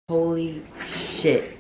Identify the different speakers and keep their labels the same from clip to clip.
Speaker 1: Holy shit.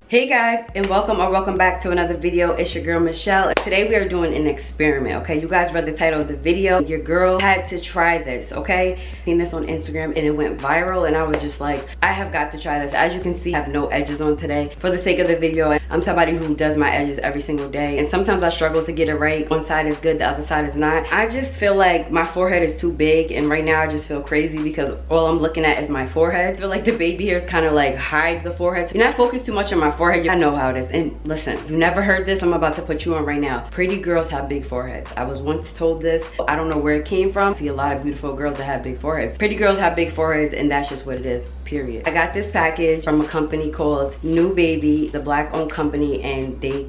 Speaker 1: Hey guys, and welcome back to another video. It's your girl Michelle. Today we are doing an experiment, okay? You guys read the title of the video. Your girl had to try this, okay? Seen this on Instagram and it went viral, and I was just like, I have got to try this. As you can see, I have no edges on today. For the sake of the video, I'm somebody who does my edges every single day, and sometimes I struggle to get it right. One side is good, the other side is not. I just feel like my forehead is too big, and right now I just feel crazy because all I'm looking at is my forehead. I feel like the baby hairs kind of like hide the forehead. So you're not focused too much on my forehead. I know how it is. And listen, if you never heard this, I'm about to put you on right now. Pretty girls have big foreheads. I was once told this. I don't know where it came from. I see a lot of beautiful girls that have big foreheads. Pretty girls have big foreheads, and that's just what it is, period. I got this package from a company called New Baby, the black owned company, and they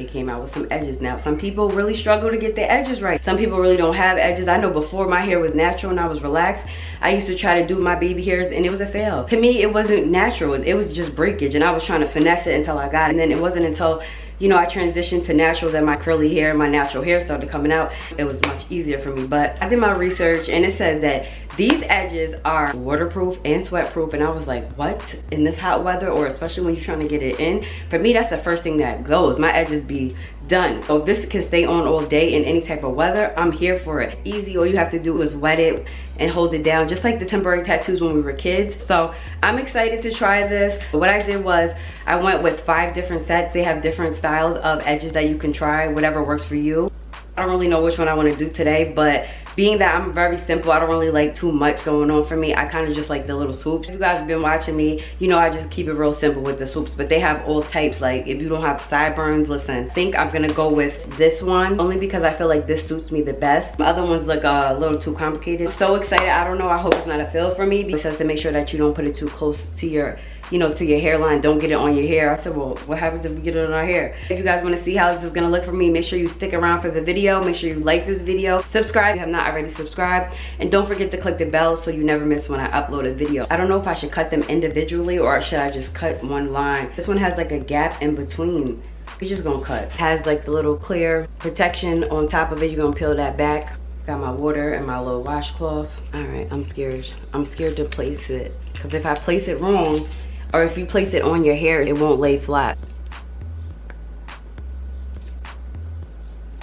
Speaker 1: came out with some edges. Now, some people really struggle to get their edges right. Some people really don't have edges. I know before my hair was natural and I was relaxed, I used to try to do my baby hairs and it was a fail. To me, it wasn't natural. It was just breakage, and I was trying to finesse it until I got it. And then it wasn't until, you know, I transitioned to natural that my curly hair, my natural hair started coming out. It was much easier for me. But I did my research and it says that these edges are waterproof and sweat proof, and I was like, what? In this hot weather, or especially when you're trying to get it in? For me, that's the first thing that goes. My edges be done. So if this can stay on all day in any type of weather, I'm here for it. Easy. All you have to do is wet it and hold it down, just like the temporary tattoos when we were kids. So I'm excited to try this. What I did was I went with 5 different sets. They have different styles of edges that you can try, whatever works for you. I don't really know which one I want to do today, but being that I'm very simple, I don't really like too much going on for me. I kind of just like the little swoops. If you guys have been watching me, you know I just keep it real simple with the swoops, but they have all types. Like if you don't have sideburns, listen, I think I'm gonna go with this one only because I feel like this suits me the best. My other ones look a little too complicated. I'm so excited. I don't know, I hope it's not a fail for me. It says to make sure that you don't put it too close to your, you know, to your hairline. Don't get it on your hair. I said, well, what happens if we get it on our hair? If you guys want to see how this is gonna look for me, make sure you stick around for the video. Make sure you like this video, subscribe if you have not already subscribed, and don't forget to click the bell so you never miss when I upload a video. I don't know if I should cut them individually or should I just cut one line. This one has like a gap in between. You're just gonna cut. It has like the little clear protection on top of it. You're gonna peel that back. Got my water and my little washcloth. All right, I'm scared. I'm scared to place it because if I place it wrong, or if you place it on your hair, it won't lay flat.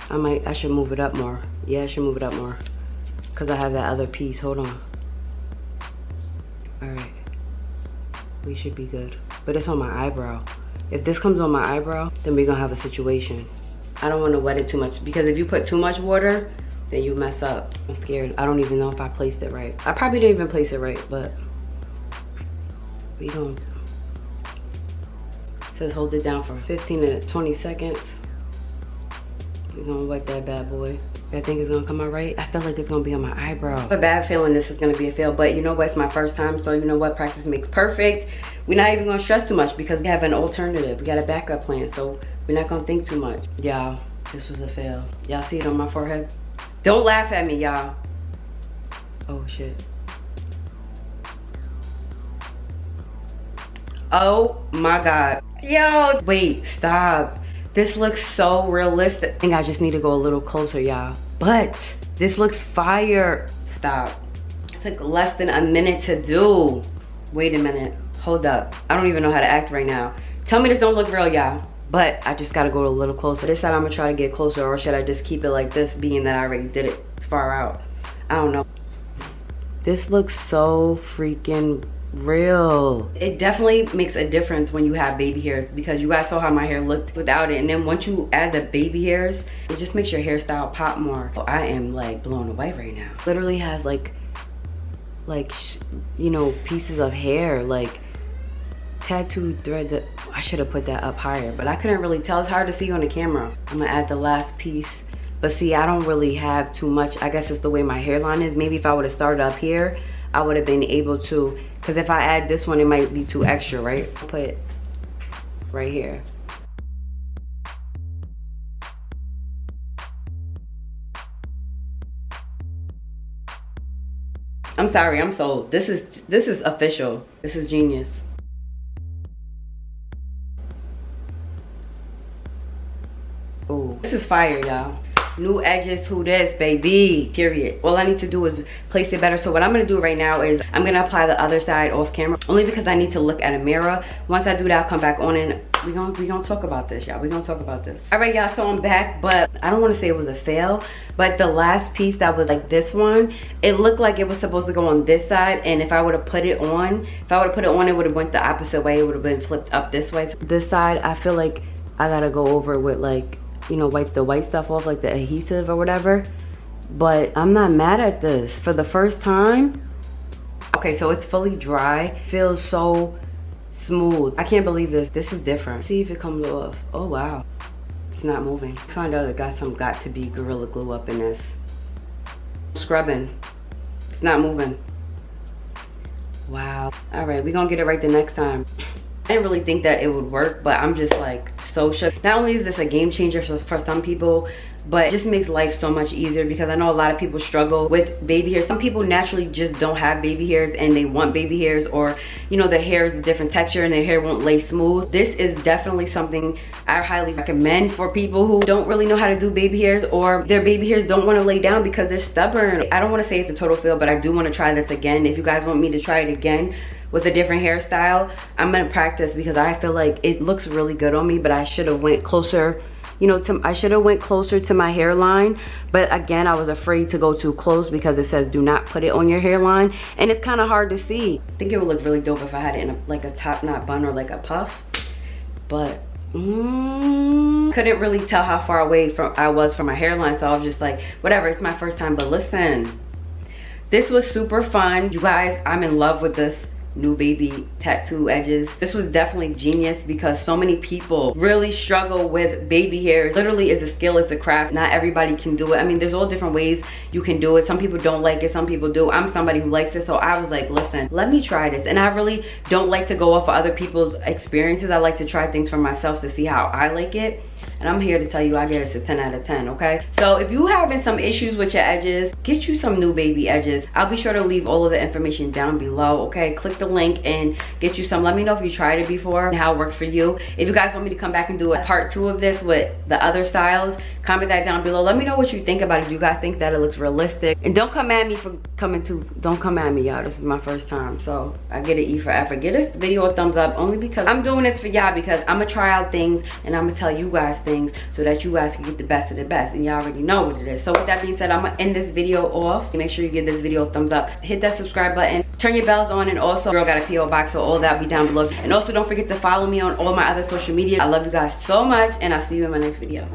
Speaker 1: I should move it up more. Yeah, I should move it up more because I have that other piece. Hold on. All right, we should be good. But it's on my eyebrow. If this comes on my eyebrow, then we're gonna have a situation. I don't want to wet it too much because if you put too much water, then you mess up. I'm scared. I don't even know if I placed it right. I probably didn't even place it right, but we don't. It says hold it down for 15 to 20 seconds. We're gonna wet that bad boy. I think it's gonna come out right. I feel like it's gonna be on my eyebrow. I have a bad feeling this is gonna be a fail, but you know what? It's my first time, so you know what? Practice makes perfect. We're not even gonna stress too much because we have an alternative. We got a backup plan, so we're not gonna think too much. Y'all, this was a fail. Y'all see it on my forehead? Don't laugh at me, y'all. Oh shit. Oh my God. Yo, wait, stop. This looks so realistic. I think I just need to go a little closer, y'all. But this looks fire. Stop. It took less than a minute to do. Wait a minute. Hold up. I don't even know how to act right now. Tell me this don't look real, y'all. But I just gotta go a little closer. This side I'm gonna try to get closer, or should I just keep it like this, being that I already did it far out? I don't know. This looks so freaking real. It definitely makes a difference when you have baby hairs, because you guys saw how my hair looked without it, and then once you add the baby hairs, it just makes your hairstyle pop more. I am like blown away right now. Literally has like you know, pieces of hair, like tattooed threads. I should have put that up higher, but I couldn't really tell. It's hard to see on the camera. I'm gonna add the last piece, but see, I don't really have too much. I guess it's the way my hairline is. Maybe if I would have started up here, I would have been able to, because if I add this one, it might be too extra, right? I'll put it right here. I'm sorry, I'm sold. This is official. This is genius. Ooh, this is fire, y'all. New edges, who this, baby, period. All I need to do is place it better. So what I'm gonna do right now is I'm gonna apply the other side off camera, only because I need to look at a mirror. Once I do that, I'll come back on and we gonna talk about this, y'all. We gonna talk about this. All right, y'all, so I'm back, but I don't want to say it was a fail, but the last piece that was like this one, it looked like it was supposed to go on this side, and if I would have put it on, it would have went the opposite way. It would have been flipped up this way. So this side, I feel like I gotta go over it with, like, you know, wipe the white stuff off, like the adhesive or whatever. But I'm not mad at this for the first time. Okay, so it's fully dry. Feels so smooth. I can't believe this. This is different. See if it comes off. Oh wow, it's not moving. Find out it got some got to be Gorilla Glue up in this. Scrubbing. It's not moving. Wow. All right, we're gonna get it right the next time. I didn't really think that it would work, but I'm just like so shook. Not only is this a game changer for some people, but it just makes life so much easier, because I know a lot of people struggle with baby hairs. Some people naturally just don't have baby hairs and they want baby hairs, or you know, their hair is a different texture and their hair won't lay smooth. This is definitely something I highly recommend for people who don't really know how to do baby hairs, or their baby hairs don't want to lay down because they're stubborn. I don't want to say it's a total fail, but I do want to try this again. If you guys want me to try it again with a different hairstyle, I'm gonna practice, because I feel like it looks really good on me, but I should have went closer, you know, I should have went closer to my hairline. But again, I was afraid to go too close because it says do not put it on your hairline, and it's kind of hard to see. I think it would look really dope if I had it in like a top knot bun or like a puff, but couldn't really tell how far away I was from my hairline, so I was just like, whatever, it's my first time. But listen, this was super fun, you guys. I'm in love with this new baby tattoo edges. This was definitely genius, because so many people really struggle with baby hairs. Literally, is a skill, it's a craft. Not everybody can do it. I mean, there's all different ways you can do it. Some people don't like it, some people do. I'm somebody who likes it, so I was like, listen, let me try this. And I really don't like to go off of other people's experiences. I like to try things for myself to see how I like it. And I'm here to tell you I get it a 10 out of 10, okay? So if you having some issues with your edges, get you some new baby edges. I'll be sure to leave all of the information down below, okay? Click the link and get you some. Let me know if you tried it before and how it worked for you. If you guys want me to come back and do a part 2 of this with the other styles, comment that down below. Let me know what you think about it. Do you guys think that it looks realistic? And don't come at me for don't come at me, y'all. This is my first time, so I get an E for effort. Give this video a thumbs up, only because I'm doing this for y'all, because I'm gonna try out things and I'm gonna tell you guys things so that you guys can get the best of the best, and y'all already know what it is. So with that being said, I'm gonna end this video off. Make sure you give this video a thumbs up, hit that subscribe button, turn your bells on, and also girl got a PO box, so all that will be down below. And also don't forget to follow me on all my other social media. I love you guys so much, and I'll see you in my next video.